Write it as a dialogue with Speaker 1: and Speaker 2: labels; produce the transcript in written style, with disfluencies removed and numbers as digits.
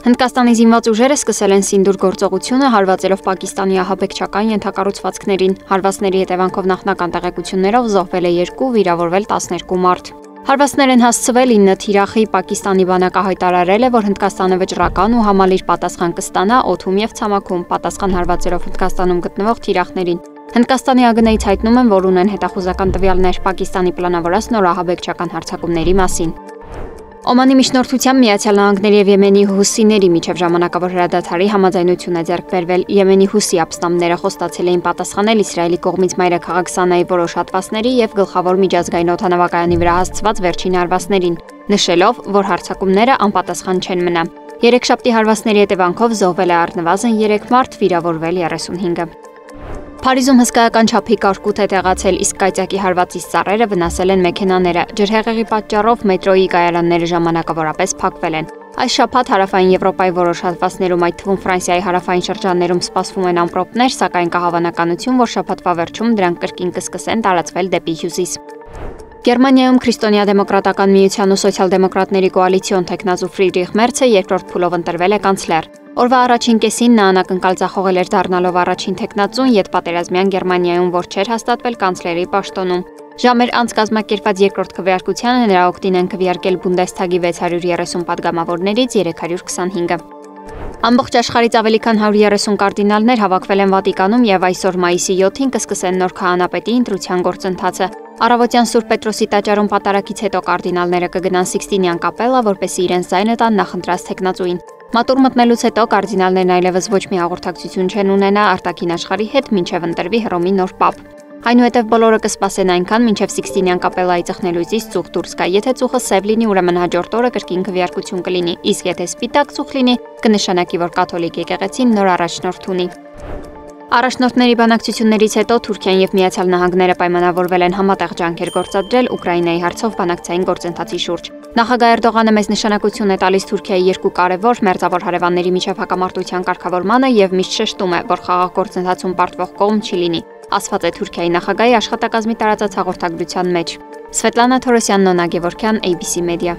Speaker 1: Հնդկաստանի զինված ուժերը սկսել են սինդուր գործողությունը հարվածելով Պակիստանի ահաբեկչական ենթակառուցվածքներին։ Հարվածների հետևանքով նախնական տեղեկություններով զոհվել է 2, վիրավորվել 12 մարդ։ Հարվածներ են հասցվել 9 թիրախի։ Պակիստանի բանակը հայտարարել է, որ Հնդկաստանը վճռական ու համալիր պատասխան կստանա օդում եւ ցամաքում պատասխան հարվածելով Հնդկաստանում գտնվող թիրախներին։ Հնդկաստանի ԱԳՆ-ից հայտնում են, որ ունեն հետախուզական տվյալներ Պակիստանի պլանավորած նոր ահաբեկչական հարձակումների մասին։ Օմանի միջնորդությամբ Միացյալ Նահանգների եւ Եմենի հուսիների միջև ժամանակավոր հրադադարի համաձայնություն է ձեռք բերվել։ Եմենի հուսի ապստամբները խոստացել էին պատասխանել Իսրայելի կողմից մայրաքաղաք Սանայի որոշ հատվածների եւ գլխավոր միջազգային օդանավակայանի վրա հասցված վերջին հարվածներին, նշելով, որ հարձակումները անպատասխան չեն մնա։ Երեքշաբթի հարվածների հետևանքով զոհվել է առնվազն 3 մարդ, վիրավորվել 35-ը։ Փարիզում հսկայական չափի կարկուտ է տեղացել, իսկ կայծակի հարվածից ծառերը վնասել են մեքենաները։ Ջրհեղեղի պատճառով մետրոյի կայարանները ժամանակավորապես փակվել են։ Այս շաբաթ հարավային Եվրոպայի որոշ հատվածներում, այդ թվում Ֆրանսիայի հարավային շրջաններում սպասվում են ամպրոպներ, սակայն կա հավանականություն, որ շաբաթվա վերջում դրանք կրկին կսկսեն տարածվել դեպի հյուսիս։ Գերմանիայում Քրիստոնեա-դեմոկրատական միության ու սոցիալ-դեմոկրատների կոալիցիոն թեկնածու Ֆրիդրիխ Մերցը երկրորդ փուլով ընտրվել է կանցլեր։ Օրվա առաջին կեսին նա անակնկալ ձախողել էր դառնալով առաջին թեկնածուն ետպատերազմյան Գերմանիայում, որ չէր հաստատվել կանցլերի պաշտոնում։ Ժամեր անց կազմակերպված երկրորդ քվեարկությանը նրա օգտին են քվեարկել Բունդեսթագի 630 падգամավորներից 325-ը։ Ամբողջ աշխարհից ավելի քան 130 կարդինալներ հավաքվել են Վատիկանում եւ այսօր մայիսի 7-ին կսկսեն նոր քահանապետի ընտրության գործընթացը։ Առավոտյան Սուրբ Պետրոսի տաճարում պատարագից հետո կարդինալները կգնան Սիքստինյան կապելա, որպեսզի իրենց ձայնը տան նախընտրած թեկնածուին։ Մատուր մտնելուց հետո կարդինալներն այլևս ոչ մի հաղորդակցություն չեն ունենա արտաքին աշխարհի հետ, մինչև ընտրվի Հռոմի նոր պապ։ Այնուհետև բոլորը կսպասեն այնքան, մինչև Սիքստինյան կապելայի ծխնելույցից ծուխ դուրս գա։ Եթե ծուխը սև լինի, ուրեմն հաջորդ օրը կրկին քվեարկություն կլինի, իսկ եթե սպիտակ ծուխ լինի, կնշանակի, որ կաթոլիկ եկեղեցին նոր առաջնորդ ունի։ Առաջնորդների բանակցություններից հետո Թուրքիան եւ Միացյալ Նահանգները պայմանավորվել են համատեղ ջանքեր գործադրել Ուկրաինայի հարցով բանակցային գործընթացի շուրջ։ Նախագահ Էրդողանը մեծ նշանակություն է տալիս Թուրքիայի երկու կարևոր մերձավոր հարևանների միջև հակամարտության կարգավորմանը եւ միշտ շեշտում է, որ խաղաղ գործընթացում պարտվող կողմ չի լինի, ասված է Թուրքիայի նախագահի աշխատակազմի տարածած հաղորդագրության մեջ։ Սվետլանա Թորոսյան, Նոնա Գևորգյան, ABC Media։